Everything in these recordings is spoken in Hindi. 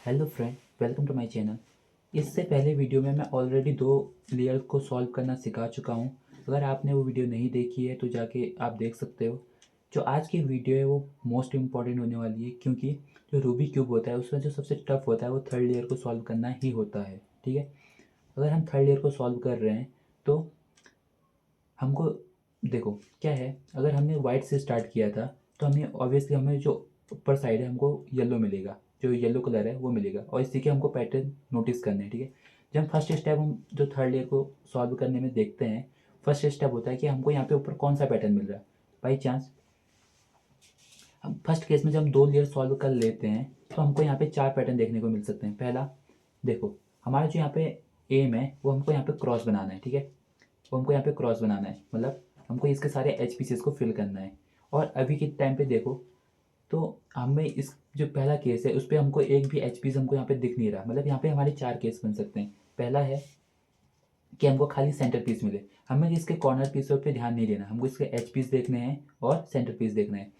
Hello friend, welcome to my channel. इससे पहले वीडियो में मैं ऑलरेडी 2 लेयर को सॉल्व करना सिखा चुका हूँ। अगर आपने वो वीडियो नहीं देखी है तो जाके आप देख सकते हो। जो आज की वीडियो है वो मोस्ट इम्पॉर्टेंट होने वाली है, क्योंकि जो रूबी क्यूब होता है उसमें जो सबसे टफ होता है वो थर्ड लेयर को सॉल्व करना ही होता है। ठीक है, अगर हम थर्ड लेयर को सॉल्व कर रहे हैं तो हमको देखो क्या है, अगर हमने वाइट से स्टार्ट किया था तो हमें ऑब्वियसली हमें जो ऊपर साइड है हमको येलो मिलेगा, जो येलो कलर है वो मिलेगा, और इसी के हमको पैटर्न नोटिस करने हैं। ठीक है, जब फर्स्ट स्टेप हम जो थर्ड लेयर को सॉल्व करने में देखते हैं, फर्स्ट स्टेप होता है कि हमको यहाँ पे ऊपर कौन सा पैटर्न मिल रहा है। बाई चांस हम फर्स्ट केस में जब हम 2 लेयर सॉल्व कर लेते हैं तो हमको यहाँ पे 4 पैटर्न देखने को मिल सकते हैं। पहला देखो, हमारा जो यहाँ पे एम है वो हमको यहाँ पे क्रॉस बनाना है। ठीक है, वो हमको यहाँ पे क्रॉस बनाना है, मतलब हमको इसके सारे एच पीसेस को फिल करना है। और अभी के टाइम पे देखो तो हमें इस जो पहला केस है उस पर हमको एक भी एच पीस हमको यहाँ पे दिख नहीं रहा, मतलब यहाँ पे हमारे 4 केस बन सकते हैं। पहला है कि हमको खाली सेंटर पीस मिले, हमें इसके कॉर्नर पीसों पे ध्यान नहीं देना, हमको इसके एच पीस देखने हैं और सेंटर पीस देखना है।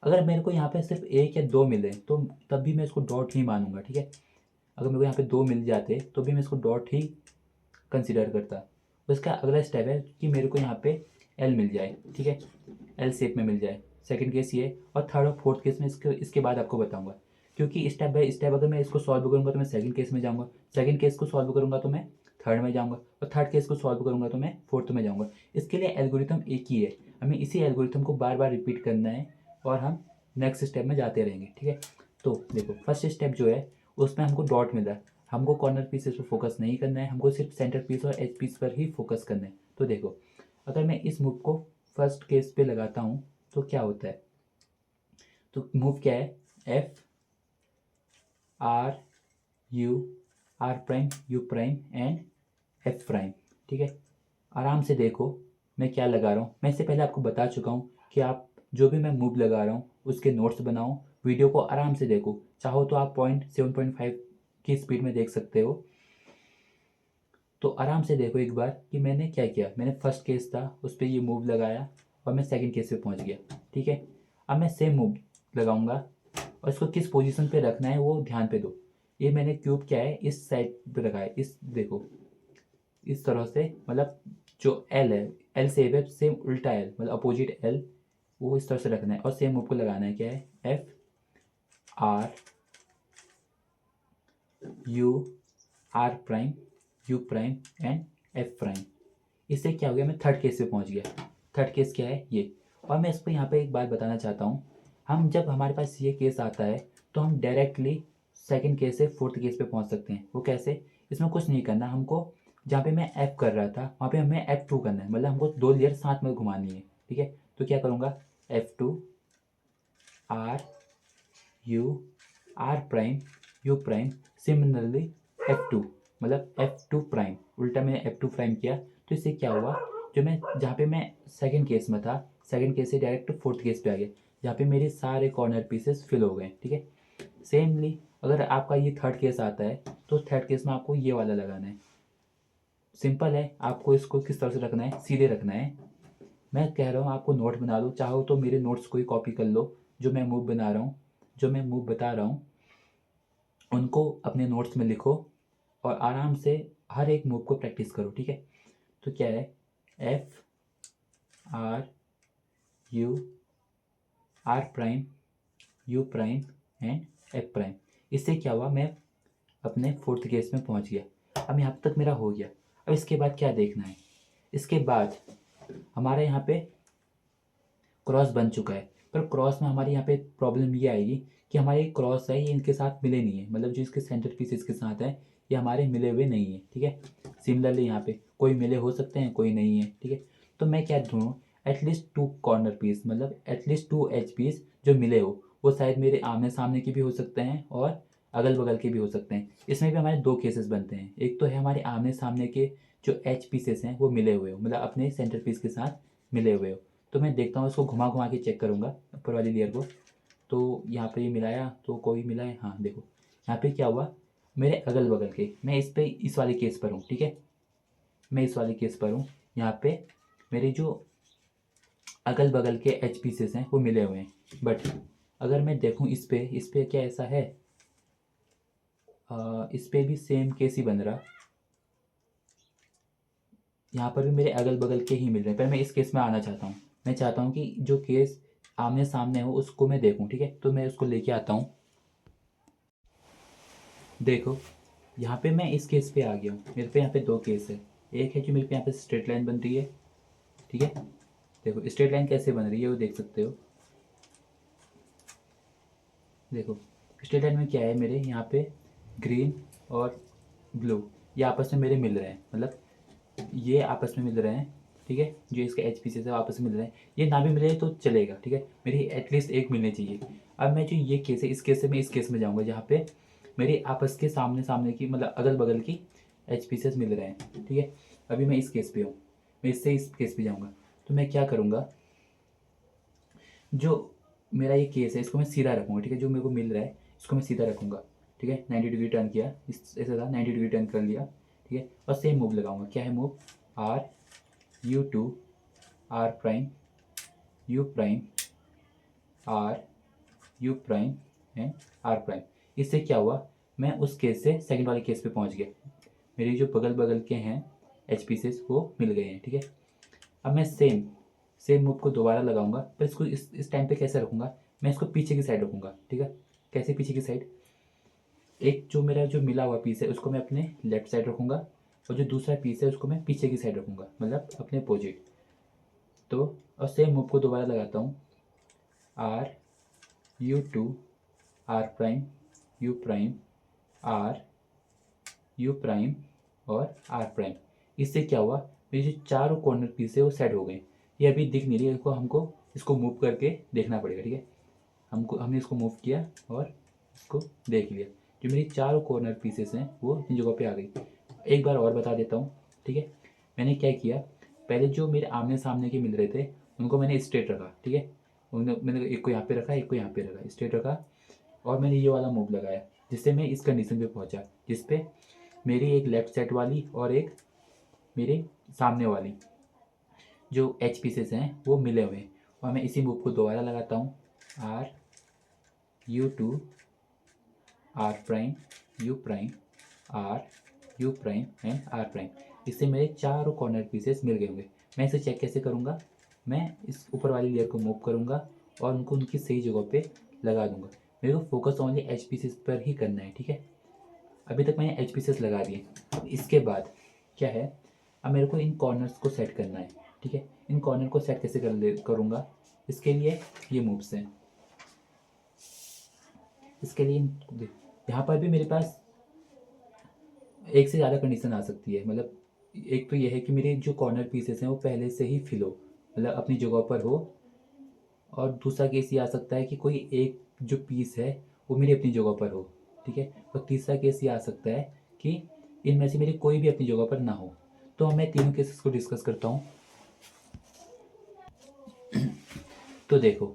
अगर मेरे को यहाँ पे सिर्फ 1 या 2 मिले तो तब भी मैं इसको डॉट ही मानूंगा। ठीक है, अगर मेरे को यहाँ पे 2 मिल जाते तो भी मैं इसको डॉट ही कंसिडर करता। उसका अगला स्टेप है कि मेरे को यहाँ पे एल मिल जाए। ठीक है, एल शेप में मिल जाए। सेकंड केस ये, और थर्ड और फोर्थ केस में इसके बाद आपको बताऊंगा, क्योंकि स्टेप बाय स्टेप अगर मैं इसको सॉल्व करूंगा तो मैं सेकंड केस में जाऊंगा, सेकंड केस को सॉल्व करूंगा तो मैं थर्ड में जाऊंगा, और थर्ड केस को सॉल्व करूंगा तो मैं फोर्थ में जाऊंगा। इसके लिए एल्गोरिथम एक ही है, हमें इसी एल्गोरिथम को बार बार रिपीट करना है और हम नेक्स्ट स्टेप में जाते रहेंगे। ठीक है, तो देखो फर्स्ट स्टेप जो है उसमें हमको डॉट मिला, हमको कॉर्नर पीसेस पर फोकस नहीं करना है, हमको सिर्फ सेंटर पीस और एज पीस पर ही फोकस करना है। तो देखो, अगर मैं इस मूव को फर्स्ट केस पे लगाता हूँ तो क्या होता है, तो मूव क्या है, F R U, R prime U prime and F prime. ठीक है, आराम से देखो मैं क्या लगा रहा हूँ। मैं इससे पहले आपको बता चुका हूँ कि आप जो भी मैं मूव लगा रहा हूँ उसके नोट्स बनाओ, वीडियो को आराम से देखो, चाहो तो आप 0.7.5 की स्पीड में देख सकते हो। तो आराम से देखो एक बार कि मैंने क्या किया। मैंने फर्स्ट केस था उस पर ये मूव लगाया और मैं सेकंड केस पे पहुंच गया। ठीक है, अब मैं सेम मूव लगाऊंगा और इसको किस पोजीशन पे रखना है वो ध्यान पे दो। ये मैंने क्यूब क्या है इस साइड पे रखा है, इस देखो इस तरह से, मतलब जो एल है, एल सेप है, सेम उल्टा एल मतलब अपोजिट एल, वो इस तरह से रखना है और सेम मूव को लगाना है। क्या है, F R U, R prime U prime and F prime. इससे क्या हो गया, मैं थर्ड केस पे पहुंच गया। थर्ड केस क्या है ये, और मैं इसको यहाँ पे एक बात बताना चाहता हूँ। हम जब हमारे पास ये केस आता है तो हम डायरेक्टली सेकंड केस से फोर्थ केस पे पहुंच सकते हैं। वो कैसे, इसमें कुछ नहीं करना हमको, जहाँ पे मैं एफ कर रहा था वहाँ पे हमें F2 करना है, मतलब हमको 2 लेयर साथ में घुमानी है। ठीक है, तो क्या करूँगा, F2 R U, R prime U prime, similarly F2, मतलब F2 प्राइम, उल्टा मैंने F2 प्राइम किया। तो इससे क्या हुआ, जो मैं जहाँ पे मैं सेकंड केस में था, सेकंड केस से डायरेक्ट फोर्थ केस पे आ गया, जहाँ पे मेरे सारे कॉर्नर पीसेस फिल हो गए। ठीक है, सेमली अगर आपका ये थर्ड केस आता है तो थर्ड केस में आपको ये वाला लगाना है। सिंपल है, आपको इसको किस तरह से रखना है, सीधे रखना है। मैं कह रहा हूँ आपको नोट बना लो, चाहो तो मेरे नोट्स को ही कॉपी कर लो, जो मैं मूव बना रहा हूँ, जो मैं मूव बता रहा हूँ उनको अपने नोट्स में लिखो और आराम से हर एक मूव को प्रैक्टिस करो। ठीक है, तो क्या है, F R U, R prime U prime and F prime. इससे क्या हुआ, मैं अपने फोर्थ केस में पहुंच गया। अब यहाँ तक मेरा हो गया। अब इसके बाद क्या देखना है, इसके बाद हमारे यहाँ पे क्रॉस बन चुका है, पर क्रॉस में हमारे यहाँ पे प्रॉब्लम ये आएगी कि हमारे क्रॉस है ये इनके साथ मिले नहीं है, मतलब जो इसके सेंटर पीस इसके साथ है ये हमारे मिले हुए नहीं है। ठीक है, सिमिलरली यहाँ पे कोई मिले हो सकते हैं कोई नहीं है। ठीक है, तो मैं क्या ढूंढूं, एटलीस्ट 2 कॉर्नर पीस, मतलब एटलीस्ट 2 एच पीस जो मिले हो, वो शायद मेरे आमने सामने के भी हो सकते हैं और अगल बगल के भी हो सकते हैं। इसमें भी हमारे 2 केसेस बनते हैं, एक तो है हमारे आमने सामने के जो एच पीसेस हैं वो मिले हुए हो, मतलब अपने सेंटर पीस के साथ मिले हुए हो। तो मैं देखता हूँ इसको घुमा घुमा के चेक करूँगा ऊपर वाली लेयर को। तो यहाँ पे ये मिलाया तो कोई मिला है, हाँ देखो यहाँ पे क्या हुआ, मेरे अगल बगल के, मैं इस पे इस वाले केस पर हूँ। ठीक है, मैं इस वाले केस पर हूँ, यहाँ पे मेरे जो अगल बगल के एच पीसेस हैं वो मिले हुए हैं। बट अगर मैं देखूँ इस पे क्या ऐसा है, इस पे भी सेम केस ही बन रहा, यहाँ पर भी मेरे अगल बगल के ही मिल रहे हैं, पर मैं इस केस में आना चाहता हूँ। मैं चाहता हूँ कि जो केस आमने सामने हो उसको मैं देखूँ, ठीक है। तो मैं उसको लेके आता हूँ। देखो यहाँ पे मैं इस केस पे आ गया हूँ। मेरे पे यहाँ पे दो केस है। एक है जो मेरे पे यहाँ पे स्ट्रेट लाइन बन रही है, ठीक है। देखो स्ट्रेट लाइन कैसे बन रही है वो देख सकते हो। देखो स्ट्रेट लाइन में क्या है, मेरे यहाँ पे ग्रीन और ब्लू ये आपस में मेरे मिल रहे हैं, मतलब ये आपस में मिल रहे हैं, ठीक है। जो इसके एच पी से आपस में मिल रहे हैं, ये ना भी मिले तो चलेगा, ठीक है। मेरी एटलीस्ट एक मिलनी चाहिए। अब मैं जो ये केस है, इस केस से मैं इस केस में जाऊँगा जहाँ पे मेरी आपस के सामने सामने की, मतलब अगल बगल की एच पी मिल रहे हैं, ठीक है। अभी मैं इस केस पे हूँ, मैं इससे इस केस पे जाऊँगा। तो मैं क्या करूँगा, जो मेरा ये केस है इसको मैं सीधा रखूँगा, ठीक है। जो मेरे को मिल रहा है इसको मैं सीधा रखूँगा, ठीक है। 90 डिग्री टर्न किया, इस ऐसा था, 90 डिग्री टर्न कर लिया, ठीक है। और सेम मूव लगाऊंगा। क्या है move, R U two R prime U prime R U prime and R prime. इससे क्या हुआ, मैं उस केस से सेकंड वाले केस पे पहुंच गया। मेरे जो बगल बगल के हैं एच पीसेस वो मिल गए हैं, ठीक है। अब मैं सेम सेम मूव को दोबारा लगाऊंगा, पर इसको इस टाइम पे कैसे रखूँगा, मैं इसको पीछे की साइड रखूँगा, ठीक है। कैसे पीछे की साइड, एक जो मेरा जो मिला हुआ पीस है उसको मैं अपने लेफ्ट साइड रखूँगा, और जो दूसरा पीस है उसको मैं पीछे की साइड रखूँगा, मतलब अपने अपोजिट। तो और सेम मूव को दोबारा लगाता हूँ, R U two R prime U prime R U prime और आर प्राइम। इससे क्या हुआ, मेरी जो चारों कॉर्नर पीस है वो सेट हो गए। ये अभी दिख नहीं रही है, हमको इसको मूव करके देखना पड़ेगा, ठीक है। हमने इसको मूव किया और इसको देख लिया, जो मेरी चारों कॉर्नर पीसेस हैं वो अपनी जगह पे आ गई। एक बार और बता देता हूँ, ठीक है। मैंने क्या किया, पहले जो मेरे आमने सामने के मिल रहे थे उनको मैंने स्ट्रेट रखा, ठीक है। उन्हें मैंने एक को यहाँ पे रखा, एक को यहाँ पे रखा, स्ट्रेट रखा। और मैंने ये वाला मूव लगाया जिससे मैं इस कंडीशन पे पहुँचा, जिसपे मेरी एक लेफ्ट साइड वाली और एक मेरे सामने वाली जो एच पीसेस हैं वो मिले हुए हैं। और मैं इसी मूव को दोबारा लगाता हूँ, R U two R prime U prime R U prime and R prime. इससे मेरे चारों कॉर्नर पीसेस मिल गए होंगे। मैं इसे चेक कैसे करूँगा, मैं इस ऊपर वाली लेयर को मूव करूँगा और उनको उनकी सही जगह पे लगा दूँगा। मेरे को फोकस ओनली एच पीसेस पर ही करना है, ठीक है। अभी तक मैंने एच पीसेस लगा दिए। अब इसके बाद क्या है, अब मेरे को इन कॉर्नर्स को सेट करना है, ठीक है। इन कॉर्नर को सेट कैसे करूँगा, इसके लिए ये मूव्स हैं। इसके लिए यहाँ पर भी मेरे पास एक से ज़्यादा कंडीशन आ सकती है। मतलब एक तो ये है कि मेरे जो कॉर्नर पीसेस हैं वो पहले से ही फिल हो, मतलब अपनी जगह पर हो। और दूसरा केस ये आ सकता है कि कोई एक जो पीस है वो मेरी अपनी जगह पर हो, ठीक है। और तीसरा केस ये आ सकता है कि इनमें से मेरी कोई भी अपनी जगह पर ना हो। तो मैं तीनों केसेस को डिस्कस करता हूँ। तो देखो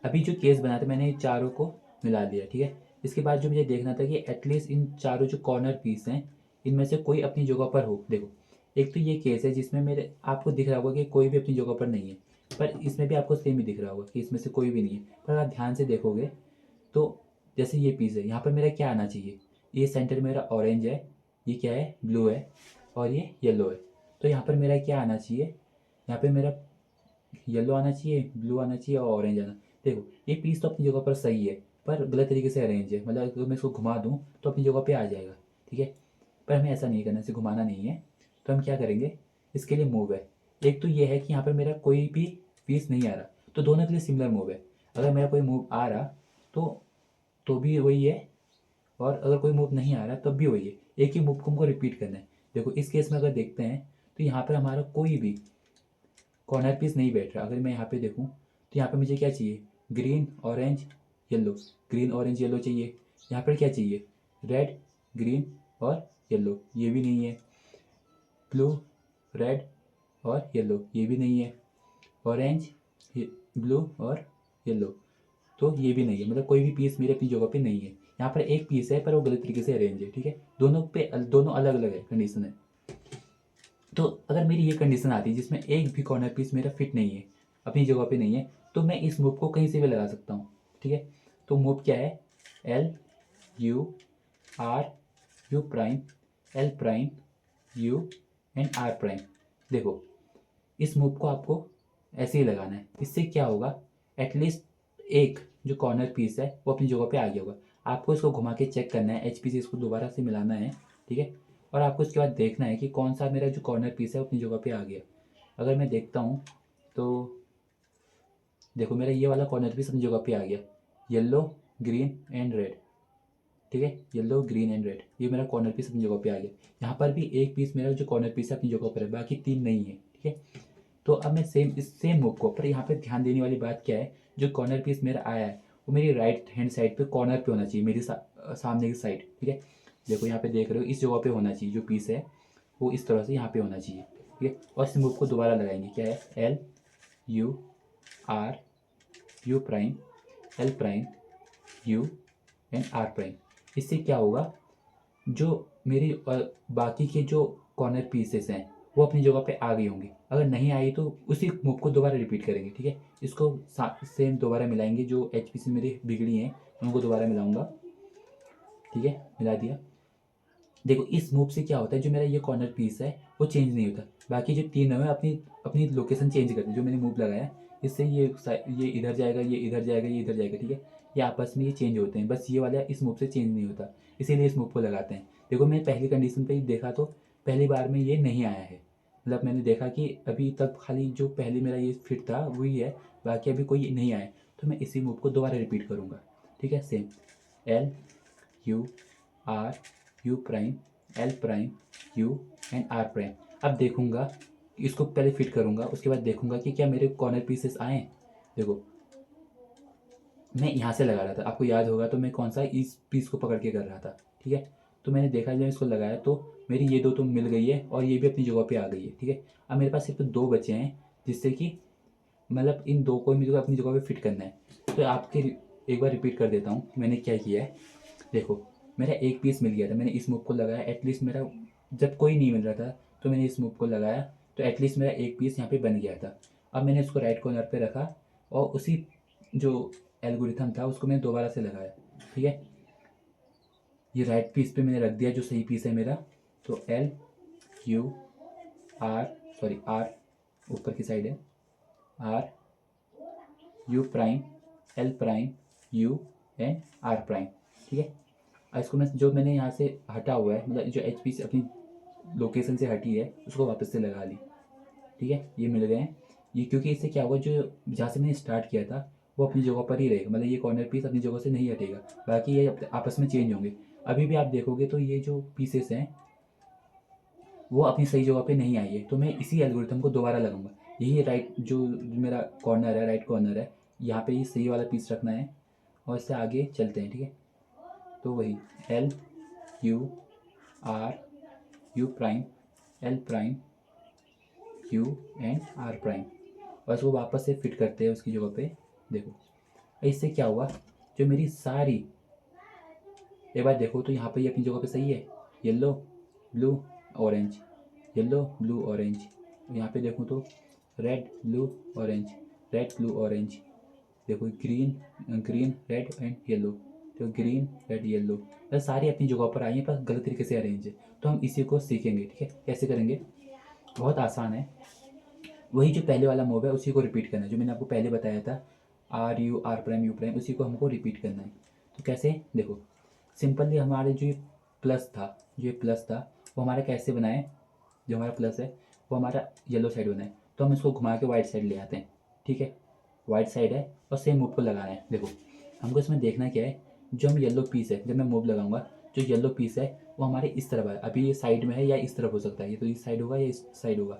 अभी जो केस बना था मैंने चारों को मिला दिया, ठीक है। इसके बाद जो मुझे देखना था कि एटलीस्ट इन चारों जो कॉर्नर पीस हैं इनमें से कोई अपनी जगह पर हो। देखो एक तो ये केस है जिसमें मेरे आपको दिख रहा होगा कि कोई भी अपनी जगह पर नहीं है, पर इसमें भी आपको सेम ही दिख रहा होगा कि इसमें से कोई भी नहीं है। पर आप ध्यान से देखोगे तो जैसे ये पीस है यहाँ पर मेरा क्या आना चाहिए, ये सेंटर मेरा ऑरेंज है, ये क्या है ब्लू है, और ये येलो है। तो यहाँ पर मेरा क्या आना चाहिए, यहाँ पे मेरा येलो आना चाहिए, ब्लू आना चाहिए और ऑरेंज आना। देखो ये पीस तो अपनी जगह पर सही है, पर गलत तरीके से अरेंज है। मतलब अगर मैं इसको घुमा दूँ तो अपनी जगह पे आ जाएगा, ठीक है। पर हमें ऐसा नहीं करना, इसे घुमाना नहीं है। तो हम क्या करेंगे, इसके लिए मूव है। एक तो ये है कि यहाँ पर मेरा कोई भी पीस नहीं आ रहा, तो दोनों के लिए सिमिलर मूव है। अगर मेरा कोई मूव आ रहा तो भी वही है, और अगर कोई मूव नहीं आ रहा तब भी वही है। एक ही मूव को हमको रिपीट करना है। देखो इस केस में अगर देखते हैं तो यहाँ पर हमारा कोई भी कॉर्नर पीस नहीं बैठ रहा। अगर मैं यहाँ पे देखूँ तो यहाँ पे मुझे क्या चाहिए, green orange yellow, green orange yellow चाहिए। यहाँ पर क्या चाहिए, रेड ग्रीन और येलो, ये भी नहीं है। ब्लू रेड और येलो, ये भी नहीं है। ऑरेंज ब्लू और येलो, तो ये भी नहीं है। मतलब कोई भी पीस मेरे अपनी जगह पे नहीं है। यहाँ पर एक पीस है पर वो गलत तरीके से अरेंज है, ठीक है। दोनों अलग अलग है, कंडीशन है। तो अगर मेरी ये कंडीशन आती है जिसमें एक भी कॉर्नर पीस मेरा फिट नहीं है, अपनी जगह पे नहीं है, तो मैं इस मूव को कहीं से भी लगा सकता हूँ, ठीक है। तो मूव क्या है, L U R U prime, L prime, U and R prime. देखो इस मूव को आपको ऐसे ही लगाना है। इससे क्या होगा, एटलीस्ट एक जो कॉर्नर पीस है वो अपनी जगह पे आ गया होगा। आपको इसको घुमा के चेक करना है, एच पी से इसको दोबारा से मिलाना है, ठीक है। और आपको इसके बाद देखना है कि कौन सा मेरा जो कॉर्नर पीस है वो अपनी जगह पे आ गया। अगर मैं देखता हूँ तो देखो मेरा ये वाला कॉर्नर पीस अपनी जगह पे आ गया, येलो ग्रीन एंड रेड, ठीक है। येलो ग्रीन एंड रेड, ये मेरा कॉर्नर पीस अपनी जगह पे आ गया। यहाँ पर भी एक पीस मेरा जो कॉर्नर पीस है अपनी जगह पर है, बाकी 3 नहीं है, ठीक है। तो अब मैं इस सेम मूव को, पर यहाँ पे ध्यान देने वाली बात क्या है, जो कॉर्नर पीस मेरा आया है वो मेरी राइट हैंड साइड पे कॉर्नर पे होना चाहिए, मेरी सामने की साइड, ठीक है। देखो यहाँ पे देख रहे हो इस जगह पे होना चाहिए, जो पीस है वो इस तरह से यहाँ पे होना चाहिए, ठीक है। और इस मूव को दोबारा लगाएंगे, क्या है, L U R U prime, L prime, U and R prime. इससे क्या होगा, जो मेरी बाकी के जो कॉर्नर पीसेस हैं वो अपनी जगह पे आ गई होंगी। अगर नहीं आई तो उसी मूव को दोबारा रिपीट करेंगे, ठीक है। इसको सेम दोबारा मिलाएंगे, जो एच पी से मेरी बिगड़ी हैं उनको दोबारा मिलाऊंगा, ठीक है, मिला दिया। देखो इस मूव से क्या होता है, जो मेरा ये कॉर्नर पीस है वो चेंज नहीं होता, बाकी जो 3 है अपनी अपनी लोकेशन चेंज करते हैं। जो मैंने मूव लगाया इससे ये इधर जाएगा, ये इधर जाएगा, ये इधर जाएगा, ठीक है। ये आपस में ये चेंज होते हैं, बस ये वाला इस मूव से चेंज नहीं होता, इसीलिए इस मूव को लगाते हैं। देखो मैं पहली कंडीशन पे ही देखा तो पहली बार में ये नहीं आया है, मतलब मैंने देखा कि अभी तक खाली जो पहले मेरा ये फिट था वही है, बाकी अभी कोई नहीं आया। तो मैं इसी मूव को दोबारा रिपीट करूँगा, ठीक है। Same L U R U prime, L prime, U and R prime. अब देखूंगा, इसको पहले फिट करूंगा, उसके बाद देखूंगा कि क्या मेरे कॉर्नर पीसेस आए। देखो मैं यहाँ से लगा रहा था, आपको याद होगा तो मैं कौन सा इस पीस को पकड़ के कर रहा था, ठीक है। तो मैंने देखा जब इसको लगाया तो मेरी ये दो तो मिल गई है और ये भी अपनी जगह पे आ गई है, ठीक है। अब मेरे पास सिर्फ 2 बचे हैं, जिससे कि मतलब इन 2 को मुझे अपनी जगह पे फिट करना है। तो आपके एक बार रिपीट कर देता हूँ मैंने क्या किया है। देखो मेरा एक पीस मिल गया था, मैंने इस मूव को लगाया, एटलीस्ट मेरा जब कोई नहीं मिल रहा था तो मैंने इस मूव को लगाया, तो एटलीस्ट मेरा एक पीस यहाँ पे बन गया था। अब मैंने इसको राइट कॉर्नर पे रखा और उसी जो एल्गोरिथम था उसको मैंने दोबारा से लगाया, ठीक है। ये राइट पीस पे मैंने रख दिया जो सही पीस है मेरा। तो L U R, sorry R ऊपर की साइड है, R U prime, L prime, U and R prime, ठीक है। और इसको मैं जो मैंने यहाँ से हटा हुआ है, मतलब जो एच पी से अपनी लोकेशन से हटी है उसको वापस से लगा ली, ठीक है। ये मिल गए हैं ये, क्योंकि इससे क्या होगा, जो जहाँ से मैंने स्टार्ट किया था वो अपनी जगह पर ही रहेगा, मतलब ये कॉर्नर पीस अपनी जगह से नहीं हटेगा, बाकी ये आपस में चेंज होंगे। अभी भी आप देखोगे तो ये जो पीसेस हैं वो अपनी सही जगह पे नहीं आई है, तो मैं इसी एल्गोरिथम को दोबारा लगाऊंगा। यही राइट जो मेरा कॉर्नर है, राइट कॉर्नर है, यहाँ पे ये सही वाला पीस रखना है और इससे आगे चलते हैं, ठीक है। तो वही L U R U prime, L prime, U and R prime, और इसको वापस से फिट करते हैं उसकी जगह पे। देखो इससे क्या हुआ, जो मेरी सारी, एक बार देखो तो यहाँ पे ये अपनी जगह पे सही है, yellow blue orange, yellow blue orange. यहाँ पे देखूँ तो red blue orange, red blue orange. देखो green green red and yellow, तो ग्रीन रेड येलो, बस सारी अपनी जगह पर आई हैं, पर गलत तरीके से अरेंज है। तो हम इसी को सीखेंगे, ठीक है, कैसे करेंगे। बहुत आसान है, वही जो पहले वाला मूव है उसी को रिपीट करना है, जो मैंने आपको पहले बताया था, R U R prime U prime, उसी को हमको रिपीट करना है। तो कैसे, देखो सिंपली हमारे जो प्लस था, जो ये प्लस था वो हमारा कैसे बनाए, जो हमारा प्लस है वो हमारा येलो साइड बनाए, तो हम इसको घुमा के वाइट साइड ले आते हैं, ठीक है। वाइट साइड है और सेम मूव को लगाना है। देखो हमको इसमें देखना क्या है, जो हम येलो पीस है, जब मैं मूव लगाऊंगा जो येलो पीस है वो हमारे इस तरफ है, अभी ये साइड में है या इस तरफ हो सकता है, ये तो इस साइड होगा या इस साइड होगा,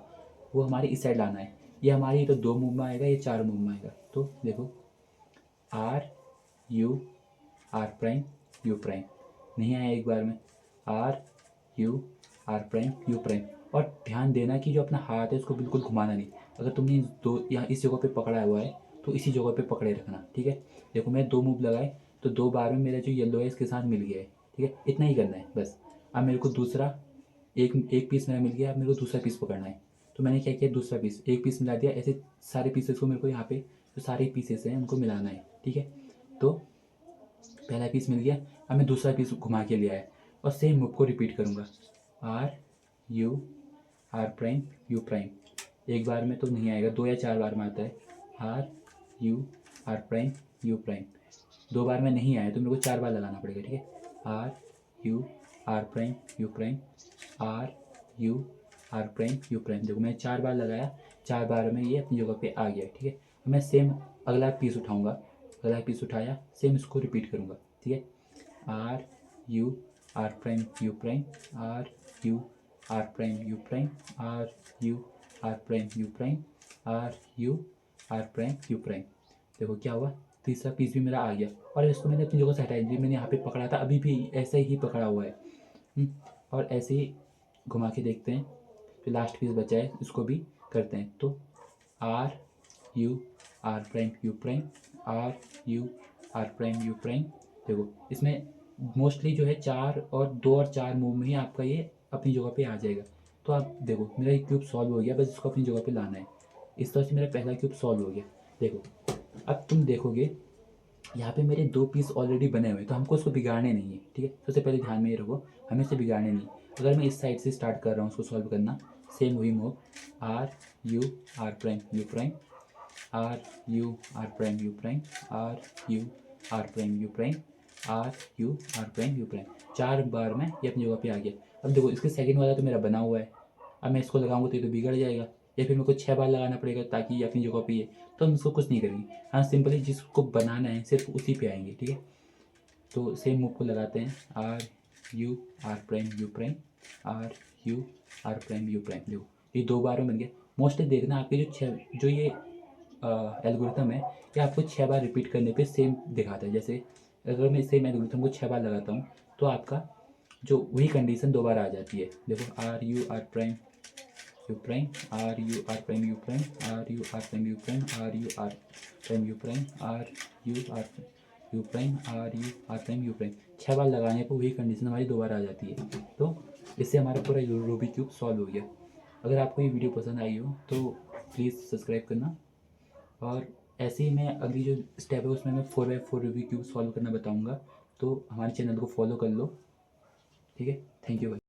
वो हमारे इस साइड लाना है। ये हमारी तो 2 मूव में आएगा, ये 4 मूव में आएगा। तो देखो R U R prime U prime, नहीं आया एक बार में, R U R prime U prime. और ध्यान देना कि जो अपना हाथ है उसको बिल्कुल घुमाना नहीं, अगर तुमने यहाँ इस जगह पे पकड़ा हुआ है तो इसी जगह पे पकड़े रखना, ठीक है। देखो मैं 2 मूव लगाए तो 2 बार में मेरा जो येलो है इसके साथ मिल गया है, ठीक है, इतना ही करना है बस। अब मेरे को दूसरा एक पीस मेरा मिल गया, अब मेरे को दूसरा पीस पकड़ना है। तो मैंने क्या किया, दूसरा पीस एक पीस मिला दिया, ऐसे सारे पीसेस को मेरे को यहाँ पे जो सारे पीसेस हैं उनको मिलाना है, ठीक है। तो पहला पीस मिल गया, अब मैं दूसरा पीस घुमा के ले आया, और सेम मूव को रिपीट करूँगा, R U R prime U prime. एक बार में तो नहीं आएगा, 2 या 4 बार में आता है, R U R prime U prime. 2 बार में नहीं आया तो मेरे को 4 बार लगाना पड़ेगा, ठीक है। R U R prime U prime, R U R prime U prime. देखो मैंने 4 बार लगाया, 4 बार में ये अपनी जगह पे आ गया, ठीक है। मैं सेम अगला पीस उठाऊंगा, अगला पीस उठाया, सेम इसको रिपीट करूंगा, ठीक है। R U R prime U prime, R U R prime U prime, R U R prime U prime, R U R prime U prime. देखो क्या हुआ, तीसरा पीस भी मेरा आ गया। और इसको मैंने अपनी जगह से हटाया, जी मैंने यहाँ पे पकड़ा था, अभी भी ऐसे ही पकड़ा हुआ है। और ऐसे ही घुमा के देखते हैं, फिर लास्ट पीस बचा है, इसको भी करते हैं। तो R U R prime U prime, R U R prime U prime. देखो इसमें मोस्टली जो है 4 और 2 और 4 मूव में ही आपका ये अपनी जगह पे आ जाएगा। तो आप देखो मेरा ये क्यूब सॉल्व हो गया, बस इसको अपनी जगह पे लाना है। इस तरह से मेरा पहला क्यूब सॉल्व हो गया। देखो अब तुम देखोगे यहाँ पे मेरे 2 पीस ऑलरेडी बने हुए हैं, तो हमको उसको बिगाड़ने नहीं है, ठीक है। सबसे पहले ध्यान में ये रखो, हमें इसे बिगाड़ने नहीं। अगर मैं इस साइड से स्टार्ट कर रहा हूँ उसको सॉल्व करना, सेम वही move, R U R prime U prime, R U R prime U prime, R U R prime U prime, R U R prime U prime. 4 बार में ये अपनी जगह पे आ गया। अब देखो इसके सेकंड वाला तो मेरा बना हुआ है, अब मैं इसको लगाऊंगा तो ये तो बिगड़ जाएगा, या फिर मेरे को 6 बार लगाना पड़ेगा ताकि ये अपनी जगह पे है। तो हम इसको कुछ नहीं करेंगे, हाँ सिंपली जिसको बनाना है सिर्फ उसी पे आएंगे, ठीक है। तो सेम मूव को लगाते हैं, R U R prime U prime, R U R prime U prime. देखो ये 2 बार में बन गया। मोस्टली देखना आपके जो ये एल्गोरिथम है, ये आपको 6 बार रिपीट करने पे सेम दिखाता है। जैसे अगर मैं सेम एल्गोरिथम को 6 बार लगाता हूँ तो आपका जो वही कंडीशन 2 बार आ जाती है। देखो R U R prime U prime, R U R prime U prime, R U R prime U prime, R U R prime U prime, R U R U prime, R U R prime U prime. 6 बार लगाने पर वही कंडीशन हमारी 2 बार आ जाती है। तो इससे हमारा पूरा रूबिक क्यूब सॉल्व हो गया। अगर आपको ये वीडियो पसंद आई हो तो प्लीज़ सब्सक्राइब करना। और ऐसे ही मैं अगली जो स्टेप है उसमें मैं 4x4 रूबिक क्यूब सॉल्व करना बताऊँगा। तो हमारे चैनल को फॉलो कर लो, ठीक है। थैंक यू भाई।